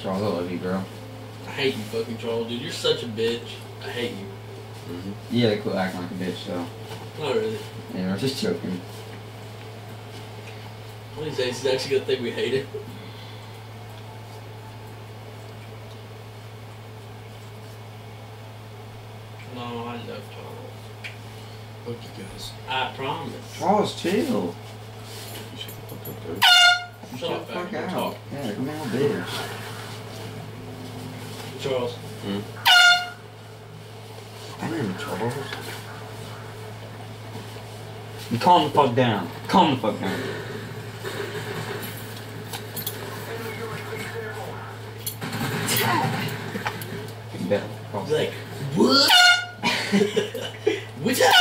Charles, I love you, girl. I hate you, fucking Charles, dude. You're such a bitch. I hate you. You gotta quit acting like a bitch, though. Not really. Yeah, I'm just joking. One of these days, he's actually gonna think we hate it. No, I love Charles. Fuck you guys. I promise. Charles, chill. You shut the fuck up, dude. Shut up, the fuck back. out. Talk. Yeah, come on, bitch. Charles. Damn, Charles. You calm the fuck down. Calm the fuck down. You better cross He's like, what? What's up?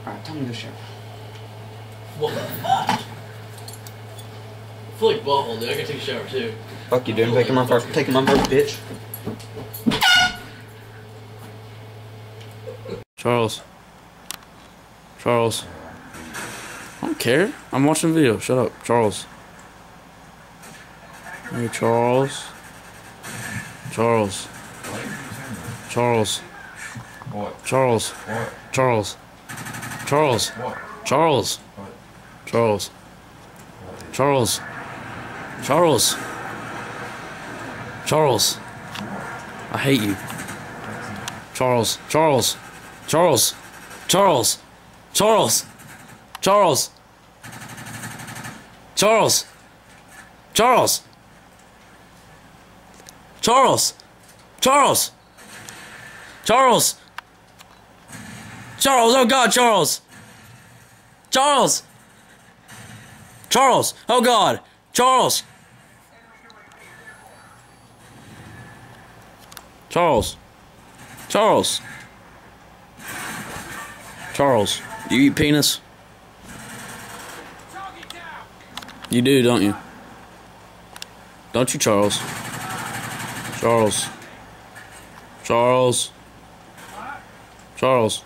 Alright, tell me to shower. What the fuck? I feel like butthole, dude. I gotta take a shower too. Fuck you, dude. I'm taking my first, bitch. Charles. Charles. I don't care. I'm watching a video. Shut up. Charles. Hey, Charles. Charles. Charles. What? Charles. What? Charles. Charles. What? Charles. What? Charles. Charles. Charles. Charles. I hate you. Charles. Charles. Charles. Charles. Charles. Charles. Charles. Charles. Charles. Charles. Charles. Charles. Oh God, Charles. Charles. Charles. Oh God. Charles. Charles. Charles. Charles. Do you eat penis? You do, don't you? Don't you, Charles? Charles. Charles. Charles.